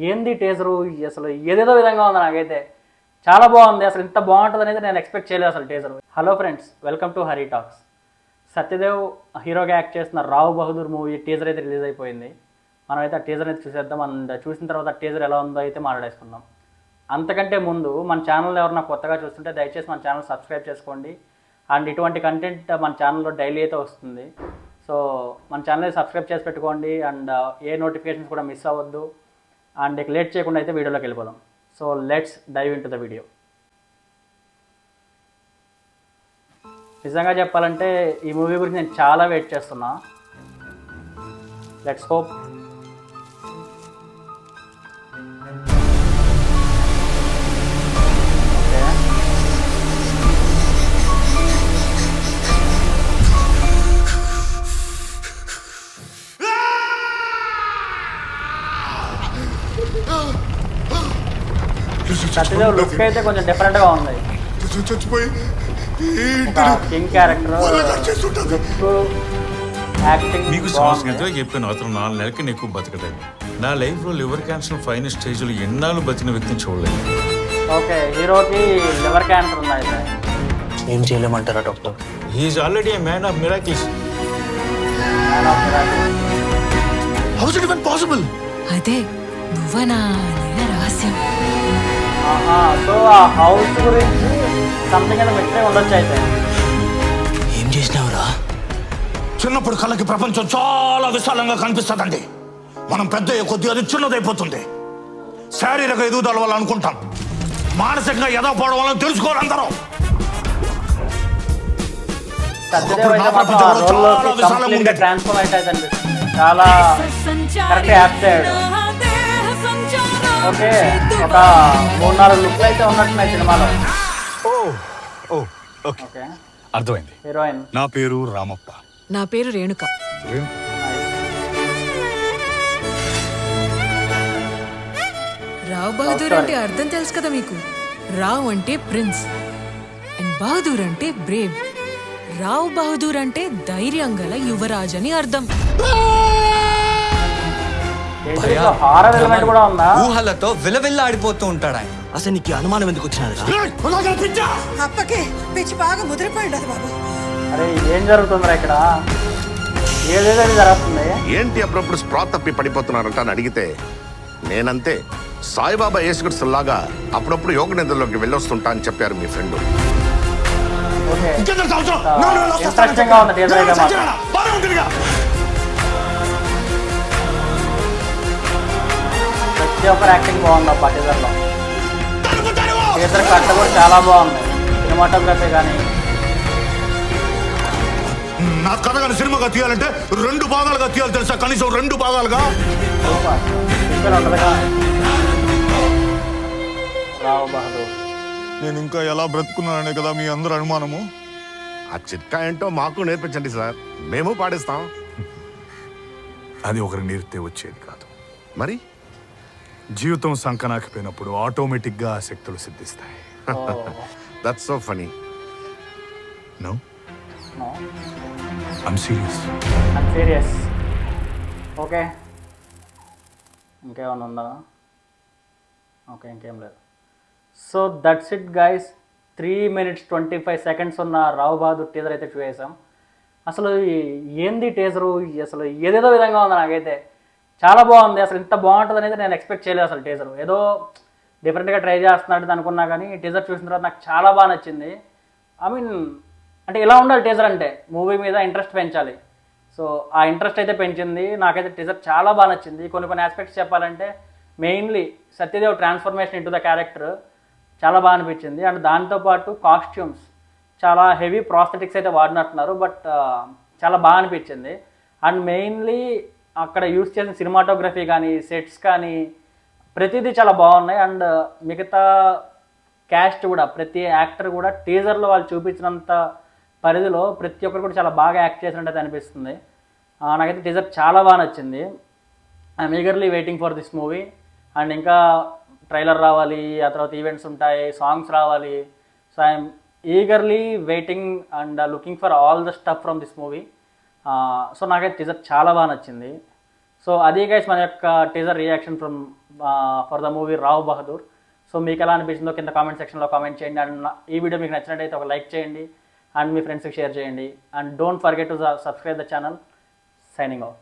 ఏంది టీజరు అసలు ఏదేదో విధంగా ఉంది. నాకైతే చాలా బాగుంది. అసలు ఇంత బాగుంటుంది అనేది నేను ఎక్స్పెక్ట్ చేయలేదు అసలు teaser. Hello friends, welcome to Hari talks. Satyadev హీరోగా యాక్ట్ చేస్తున్న రావు బహదూర్ మూవీ టీజర్ అయితే రిలీజ్ అయిపోయింది. మనమైతే ఆ టీజర్ అయితే చూసేద్దాం. అండ్ చూసిన తర్వాత టీజర్ ఎలా ఉందో అయితే మాట్లాడేసుకుందాం. అంతకంటే ముందు మన ఛానల్ ఎవరైనా కొత్తగా చూస్తుంటే దయచేసి మన ఛానల్ సబ్స్క్రైబ్ చేసుకోండి. అండ్ ఇటువంటి కంటెంట్ మన ఛానల్లో డైలీ అయితే వస్తుంది. సో మన ఛానల్ సబ్స్క్రైబ్ చేసి పెట్టుకోండి. అండ్ ఏ నోటిఫికేషన్స్ కూడా మిస్ అవ్వద్దు. అండ్ ఇక లేట్ చేయకుండా అయితే వీడియోలోకి వెళ్ళిపోదాం. So let's dive into the video. నిజంగా చెప్పాలంటే ఈ మూవీ గురించి నేను చాలా వెయిట్ చేస్తున్నా. Let's hope. సత్యదేవ్ లుక్ అయితే కొంచెం డిఫరెంట్గా ఉంది. కింగ్ క్యారెక్టర్ యాక్టింగ్ నీకు సంవత్సరంగా చెప్పిన అతను 4 నెలలకి నీకు బతకలేదు. నా లైఫ్లో లివర్ క్యాన్సర్ ఫైనల్ స్టేజ్లో ఎన్నాళ్ళు బతికిన వ్యక్తిని చూడలేదు. ఓకే, హీరోకి లివర్ క్యాన్సర్ ఉంది. అయితే ఏం చేయలేమంటారా doctor? He is already a man of miracles. How is it even possible? అదే నువ్వనా రహస్యం. సో ఆ హౌస్ గురించి సంథింగ్ అయితే మిస్టరీ ఉండొచ్చు. అయితే ఏం చేసినావురా? చిన్నప్పుడు కళ్ళకి ప్రపంచం చాలా విశాలంగా కనిపిస్తుందండి. మనం పెద్ద కొద్ది అది చిన్నదైపోతుంది. శారీరక ఎదుగుదల వల్ల అనుకుంటాం, మానసికంగా ఎదగపోవడం వల్ల తెలుసుకోవాలి అందరూ. సత్యదేవ్ అయితే మాత్రం ఆ రోల్లోకి కంప్లీట్గా ట్రాన్స్ఫార్మేట్ అయితే అనిపిస్తుంది. చాలా కరెక్ట్ యాక్ట్ అయ్యాడు. ఓకే, ఒక 3-4 లుక్లు అయితే ఉన్నట్టున్నాయి సినిమాలో. ఓకే, అర్థమైంది. హీరోయిన్ నా పేరు రామప్ప. నా పేరు రేణుక. రావ్ బహదూర్ అంటే అర్థం తెలుసు కదా మీకు. రావ్ అంటే ప్రిన్స్ అండ్ బహదూర్ అంటే బ్రేవ్. రావ్ బహదూర్ అంటే ధైర్యం గల యువరాజ్ అని అర్థం. హారర్ ఎలిమెంట్ కూడా ఉందా? ఊహలతో విలవిల్లాడిపోతూ ఉంటాడు ఆయన. అసలు నీకు అనుమానం ఎందుకు వచ్చినది? అప్పకే పిచ్చి బాగా ముదిరిపోయింది బాబు. అరే ఏం జరుగుతుందిరా ఇక్కడ? ఏదేదో జరుగుతుంది. ఏంటి అప్పుడప్పుడు స్ప్రా తప్పి పడిపోతున్నారంట అని అడిగితే నేనంతే సాయిబాబా యేసుక్రీస్తులాగా అప్పుడప్పుడు యోగ నిద్రలోకి వెళ్ళొస్తుంటా అని చెప్పారు మీ ఫ్రెండ్. ఇంట్రెస్టింగ్ గా ఉంది టీజర్ అయితే మాత్రం. ప్రతి ఒక్కరు యాక్టింగ్ బాగుంది అబ్బా టీజర్లో. టీజర్ కట్ట కూడా చాలా బాగుంది. సినిమాటోగ్రఫీ కానీ నా కథ కానీ సినిమాగా తీయాలంటే 2 భాగాలుగా తీయాలి తెలుసా? కనీసం 2 భాగాలుగా. ఉంటుందిగా రావు బహదూర్. నేను ఇంకా ఎలా బ్రతుకున్నాననే కదా మీ అందరూ అనుమానము. ఆ చిట్కా ఏంటో మాకు నేర్పించండి సార్, మేము పాటిస్తాం. అది ఒకరి నేర్పితే వచ్చేది కాదు. మరి జీవితం సంకనాకపోయినప్పుడు ఆటోమేటిక్గా ఆ శక్తులు సిద్ధిస్తాయి. That's so funny. No, I'm serious. Okay, ఇంకేమైనా ఉందా? ఓకే, ఇంకేం లేదు. So that's it guys. 3 minutes 25 seconds ఉన్న రావు బహదూర్ టీజర్ అయితే చూసేసాం. అసలు ఏంది టీజరు అసలు ఏదేదో విధంగా ఉంది. నాకైతే చాలా బాగుంది. అసలు ఇంత బాగుంటుంది అనేది నేను ఎక్స్పెక్ట్ చేయలేదు అసలు టీజరు. ఏదో డిఫరెంట్గా ట్రై చేస్తున్నాడు అనుకున్నా, కానీ టీజర్ చూసిన తర్వాత నాకు చాలా బాగా నచ్చింది. ఐ మీన్ అంటే ఇలా ఉండాలి టీజర్ అంటే, మూవీ మీద ఇంట్రెస్ట్ పెంచాలి. సో ఆ ఇంట్రెస్ట్ అయితే పెంచింది. నాకైతే టీజర్ చాలా బాగా నచ్చింది. కొన్ని ఆస్పెక్ట్స్ చెప్పాలంటే mainly Satyadev transformation into the character చాలా బాగా అనిపించింది. అండ్ దాంతోపాటు కాస్ట్యూమ్స్ చాలా హెవీ ప్రాస్థెటిక్స్ అయితే వాడినట్టున్నారు, బట్ చాలా బాగా అనిపించింది. అండ్ మెయిన్లీ అక్కడ యూజ్ చేసిన సినిమాటోగ్రఫీ కానీ సెట్స్ కానీ ప్రతిదీ చాలా బాగున్నాయి. అండ్ మిగతా క్యాస్ట్ కూడా, ప్రతి యాక్టర్ కూడా టీజర్లో వాళ్ళు చూపించినంత పరిధిలో ప్రతి ఒక్కరు కూడా చాలా బాగా యాక్ట్ చేసినట్టు అనిపిస్తుంది. నాకైతే టీజర్ చాలా బాగా నచ్చింది. I'm eagerly waiting for this movie. And ఇంకా ట్రైలర్ రావాలి, ఆ తర్వాత ఈవెంట్స్ ఉంటాయి, సాంగ్స్ రావాలి. So I'm eagerly waiting and looking for all the stuff from this movie. So నాకైతే టీజర్ చాలా బాగా నచ్చింది. సో అది గైస్ మన యొక్క teaser reaction from for the movie Rao Bahadur. So మీకు ఎలా అనిపించిందో కింద కామెంట్ సెక్షన్లో కామెంట్ చేయండి. అండ్ ఈ వీడియో మీకు నచ్చినట్టయితే ఒక లైక్ చేయండి అండ్ మీ ఫ్రెండ్స్కి షేర్ చేయండి. And don't forget to subscribe the channel. Signing off.